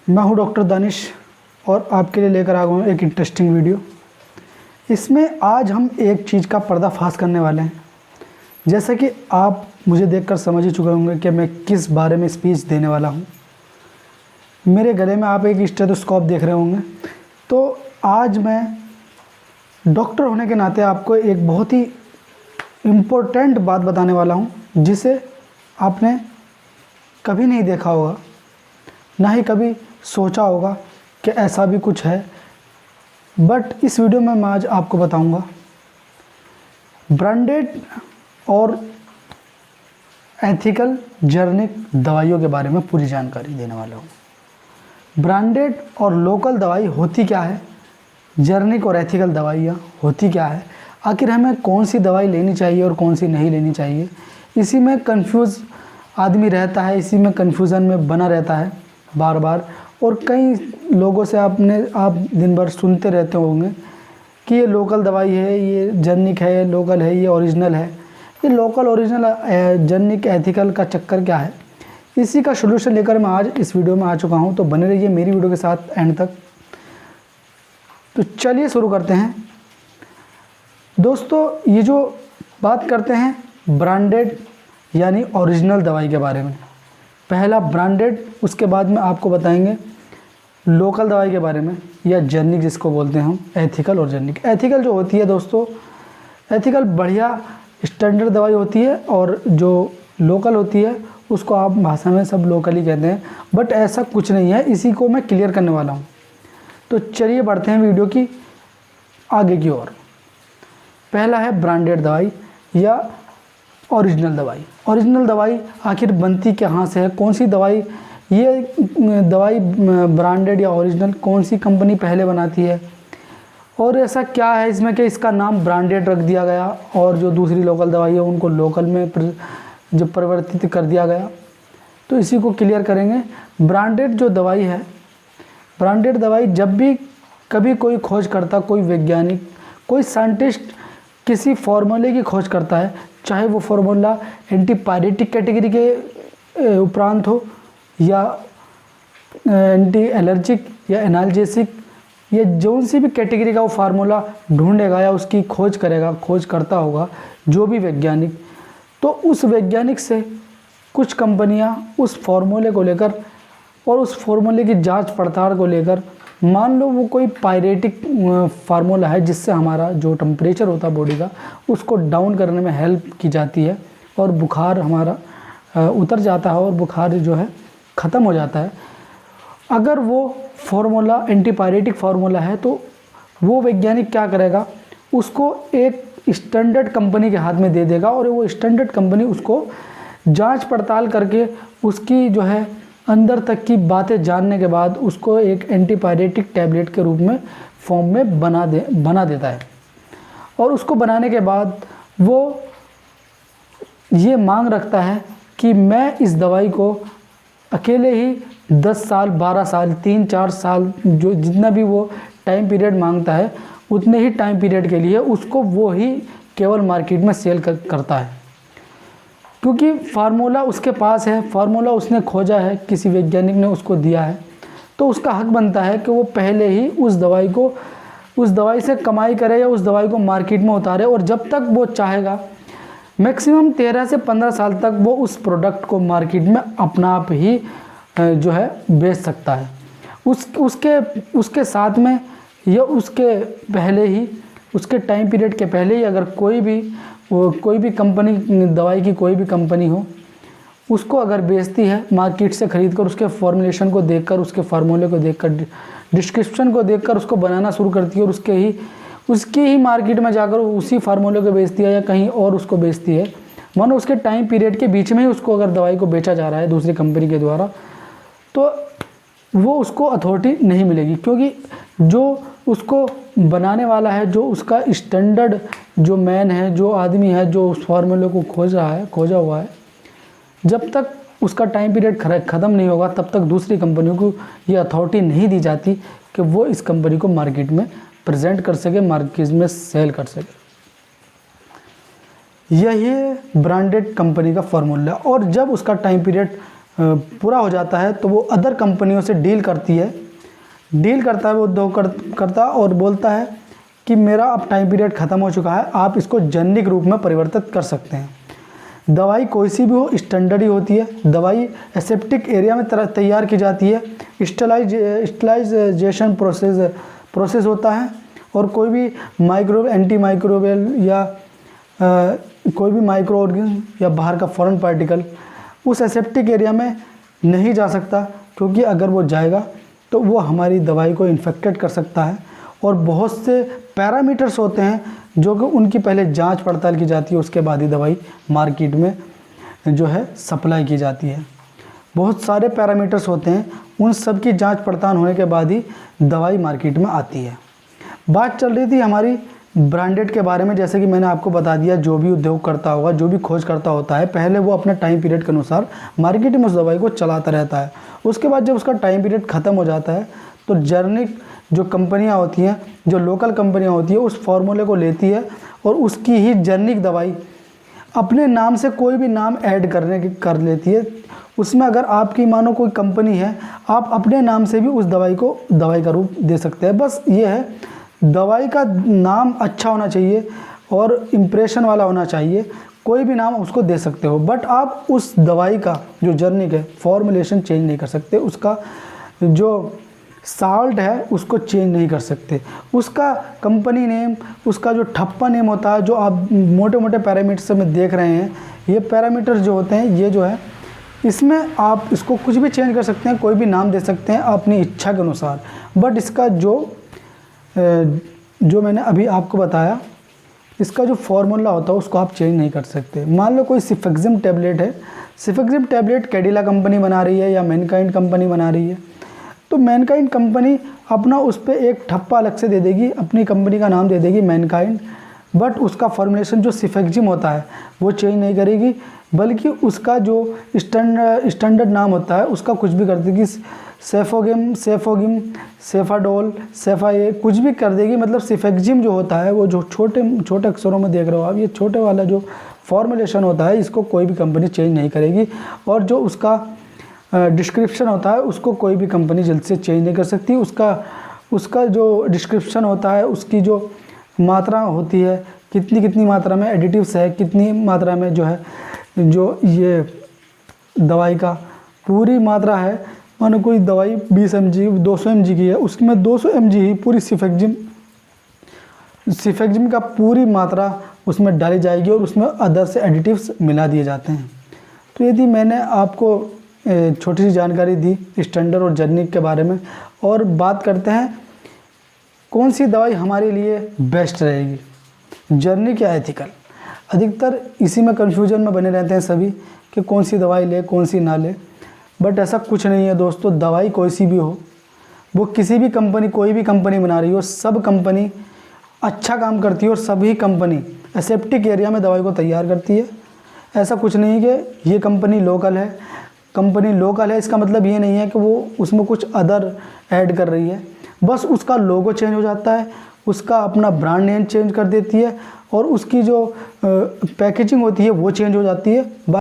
मैं हूं डॉक्टर दानिश और आपके लिए लेकर आ गया हूं एक इंटरेस्टिंग वीडियो। इसमें आज हम एक चीज़ का पर्दाफाश करने वाले हैं। जैसा कि आप मुझे देखकर समझ ही चुके होंगे कि मैं किस बारे में स्पीच देने वाला हूं। मेरे गले में आप एक स्टेथोस्कोप देख रहे होंगे। तो आज मैं डॉक्टर होने के नाते आपको एक बहुत ही इम्पोर्टेंट बात बताने वाला हूं, जिसे आपने कभी नहीं देखा होगा, ना ही कभी सोचा होगा कि ऐसा भी कुछ है। बट इस वीडियो में मैं आज आपको बताऊंगा ब्रांडेड और एथिकल जेनेरिक दवाइयों के बारे में पूरी जानकारी देने वाला हूं। ब्रांडेड और लोकल दवाई होती क्या है, जेनेरिक और एथिकल दवाइयाँ होती क्या है, आखिर हमें कौन सी दवाई लेनी चाहिए और कौन सी नहीं लेनी चाहिए। इसी में कंफ्यूज आदमी रहता है, इसी में कन्फ्यूज़न में बना रहता है बार बार। और कई लोगों से आप दिन भर सुनते रहते होंगे कि ये लोकल दवाई है, ये जेनेरिक है, ये लोकल है, ये ओरिजिनल है। ये लोकल, ओरिजिनल, जेनेरिक, एथिकल का चक्कर क्या है, इसी का सलूशन लेकर मैं आज इस वीडियो में आ चुका हूँ। तो बने रहिए मेरी वीडियो के साथ एंड तक। तो चलिए शुरू करते हैं। दोस्तों, ये जो बात करते हैं ब्रांडेड यानी ओरिजिनल दवाई के बारे में, पहला ब्रांडेड, उसके बाद में आपको बताएंगे लोकल दवाई के बारे में या जेनेरिक जिसको बोलते हैं हम, एथिकल और जेनेरिक। एथिकल जो होती है दोस्तों, एथिकल बढ़िया स्टैंडर्ड दवाई होती है, और जो लोकल होती है उसको आप भाषा में सब लोकल ही कहते हैं। बट ऐसा कुछ नहीं है, इसी को मैं क्लियर करने वाला हूँ। तो चलिए बढ़ते हैं वीडियो की आगे की ओर। पहला है ब्रांडेड दवाई या ओरिजिनल दवाई। ओरिजिनल दवाई आखिर बनती कहाँ से है, कौन सी दवाई, ये दवाई ब्रांडेड या ओरिजिनल कौन सी कंपनी पहले बनाती है, और ऐसा क्या है इसमें कि इसका नाम ब्रांडेड रख दिया गया और जो दूसरी लोकल दवाई है उनको लोकल में जो परिवर्तित कर दिया गया। तो इसी को क्लियर करेंगे। ब्रांडेड जो दवाई है, ब्रांडेड दवाई जब भी कभी कोई खोज करता, कोई वैज्ञानिक, कोई साइंटिस्ट किसी फार्मूले की खोज करता है, चाहे वो फार्मूला एंटीपायरेटिक कैटेगरी के उपरांत हो या एंटी एलर्जिक या एनाल्जेसिक, या जौन सी भी कैटेगरी का वो फार्मूला ढूंढेगा या उसकी खोज करेगा, खोज करता होगा जो भी वैज्ञानिक, तो उस वैज्ञानिक से कुछ कंपनियां उस फार्मूले को लेकर और उस फार्मूले की जांच पड़ताल को लेकर, मान लो वो कोई पायरेटिक फार्मूला है जिससे हमारा जो टेम्परेचर होता है बॉडी का, उसको डाउन करने में हेल्प की जाती है और बुखार हमारा उतर जाता है और बुखार जो है ख़त्म हो जाता है। अगर वो फार्मूला एंटीपायरेटिक फार्मूला है तो वो वैज्ञानिक क्या करेगा, उसको एक स्टैंडर्ड कंपनी के हाथ में दे देगा, और वो स्टैंडर्ड कंपनी उसको जांच पड़ताल करके उसकी जो है अंदर तक की बातें जानने के बाद उसको एक एंटीपायरेटिक टैबलेट के रूप में फॉर्म में बना देता है। और उसको बनाने के बाद वो ये मांग रखता है कि मैं इस दवाई को अकेले ही 10 साल, 12 साल, 3-4 साल, जो जितना भी वो टाइम पीरियड मांगता है, उतने ही टाइम पीरियड के लिए उसको वो ही केवल मार्केट में सेल करता है। क्योंकि फार्मूला उसके पास है, फार्मूला उसने खोजा है, किसी वैज्ञानिक ने उसको दिया है, तो उसका हक बनता है कि वो पहले ही उस दवाई से कमाई करे या उस दवाई को मार्केट में उतारे। और जब तक वो चाहेगा, मैक्सिमम 13 से 15 साल तक वो उस प्रोडक्ट को मार्केट में अपना आप ही जो है बेच सकता है। उसके साथ में या उसके पहले ही, उसके टाइम पीरियड के पहले ही, अगर कोई भी कंपनी, दवाई की कोई भी कंपनी हो, उसको अगर बेचती है मार्केट से ख़रीद कर, उसके फॉर्मुलेशन को देखकर, उसके फार्मूले को देखकर, डिस्क्रिप्शन को देखकर उसको बनाना शुरू करती है और उसकी ही मार्केट में जाकर उसी फार्मूले को बेचती है या कहीं और उसको बेचती है, मानो उसके टाइम पीरियड के बीच में ही उसको अगर दवाई को बेचा जा रहा है दूसरी कंपनी के द्वारा, तो वो उसको अथॉरिटी नहीं मिलेगी। क्योंकि जो उसको बनाने वाला है, जो उसका स्टैंडर्ड जो मैन है, जो आदमी है, जो उस फार्मूले को खोजा हुआ है, जब तक उसका टाइम पीरियड ख़त्म नहीं होगा तब तक दूसरी कंपनियों को ये अथॉरिटी नहीं दी जाती कि वो इस कंपनी को मार्केट में प्रेजेंट कर सके, मार्केट में सेल कर सके। यही ब्रांडेड कंपनी का फार्मूला। और जब उसका टाइम पीरियड पूरा हो जाता है तो वो अदर कंपनियों से डील करता है वो उद्योगकर्ता और बोलता है कि मेरा अब टाइम पीरियड ख़त्म हो चुका है, आप इसको जेनेरिक रूप में परिवर्तित कर सकते हैं। दवाई कोई सी भी हो स्टैंडर्ड ही होती है। दवाई एसेप्टिक एरिया में तैयार की जाती है, स्टरलाइजेशन प्रोसेस होता है और कोई भी एंटी माइक्रोबियल या कोई भी माइक्रो ऑर्गेनिज्म या बाहर का फॉरेन पार्टिकल उस एसेप्टिक एरिया में नहीं जा सकता, क्योंकि अगर वो जाएगा तो वो हमारी दवाई को इन्फेक्टेड कर सकता है। और बहुत से पैरामीटर्स होते हैं जो कि उनकी पहले जांच पड़ताल की जाती है, उसके बाद ही दवाई मार्केट में जो है सप्लाई की जाती है। बहुत सारे पैरामीटर्स होते हैं, उन सब की जांच पड़ताल होने के बाद ही दवाई मार्केट में आती है। बात चल रही थी हमारी ब्रांडेड के बारे में। जैसे कि मैंने आपको बता दिया, जो भी उद्योग करता होगा, जो भी खोज करता होता है, पहले वो अपना टाइम पीरियड के अनुसार मार्केट में उस दवाई को चलाता रहता है। उसके बाद जब उसका टाइम पीरियड ख़त्म हो जाता है तो जेनेरिक जो कंपनियां होती हैं, जो लोकल कंपनियां होती है, उस फार्मूले को लेती है और उसकी ही जेनेरिक दवाई अपने नाम से कोई भी नाम ऐड कर लेती है। उसमें अगर आपकी मानो कोई कंपनी है, आप अपने नाम से भी उस दवाई को दवाई का रूप दे सकते हैं। बस ये है, दवाई का नाम अच्छा होना चाहिए और इम्प्रेशन वाला होना चाहिए। कोई भी नाम उसको दे सकते हो, बट आप उस दवाई का जो जेनेरिक है फॉर्मुलेशन चेंज नहीं कर सकते, उसका जो साल्ट है उसको चेंज नहीं कर सकते, उसका कंपनी नेम, उसका जो ठप्पा नेम होता है, जो आप मोटे मोटे पैरामीटर्स में देख रहे हैं, ये पैरामीटर्स जो होते हैं, ये जो है इसमें आप इसको कुछ भी चेंज कर सकते हैं, कोई भी नाम दे सकते हैं अपनी इच्छा के अनुसार। बट इसका जो मैंने अभी आपको बताया, इसका जो फॉर्मूला होता है उसको आप चेंज नहीं कर सकते। मान लो कोई सिफेक्जिम टैबलेट है, सिफेक्जिम टैबलेट कैडिला कंपनी बना रही है या मैनकाइंड कंपनी बना रही है, तो मैनकाइंड कंपनी अपना उस पर एक ठप्पा अलग से दे देगी, अपनी कंपनी का नाम दे देगी मैनकाइंड, बट उसका फॉर्मुलेशन जो सिफेक्जिम होता है वो चेंज नहीं करेगी, बल्कि उसका जो स्टैंडर्ड नाम होता है उसका कुछ भी कर देगी, सेफोगिम, सेफाडोल, सेफाए, कुछ भी कर देगी। मतलब सिफेक्जिम जो होता है वो जो छोटे अक्षरों में देख रहे हो आप, ये छोटे वाला जो फॉर्मुलेशन होता है इसको कोई भी कंपनी चेंज नहीं करेगी। और जो उसका डिस्क्रिप्शन होता है उसको कोई भी कंपनी जल्द से चेंज नहीं कर सकती। उसका जो डिस्क्रिप्शन होता है, उसकी जो मात्रा होती है, कितनी मात्रा में एडिटिव्स है, कितनी मात्रा में जो है जो ये दवाई का पूरी मात्रा है, मानो कोई दवाई 20 mg 200 mg की है, उसमें 200 mg ही पूरी सिफेक्जिम का पूरी मात्रा उसमें डाली जाएगी और उसमें अदर से एडिटिव्स मिला दिए जाते हैं। तो यदि मैंने आपको छोटी सी जानकारी दी स्टैंडर्ड और जेनेरिक के बारे में, और बात करते हैं कौन सी दवाई हमारे लिए बेस्ट रहेगी, जेनेरिक या एथिकल। अधिकतर इसी में कन्फ्यूजन में बने रहते हैं सभी कि कौन सी दवाई ले, कौन सी ना ले। बट ऐसा कुछ नहीं है दोस्तों, दवाई कोई सी भी हो, वो किसी भी कंपनी, कोई भी कंपनी बना रही हो, सब कंपनी अच्छा काम करती है और सभी कंपनी एसेप्टिक एरिया में दवाई को तैयार करती है। ऐसा कुछ नहीं कि ये कंपनी लोकल है, इसका मतलब ये नहीं है कि वो उसमें कुछ अदर ऐड कर रही है। बस उसका लोगो चेंज हो जाता है, उसका अपना ब्रांड नेम चेंज कर देती है और उसकी जो पैकेजिंग होती है वो चेंज हो जाती है।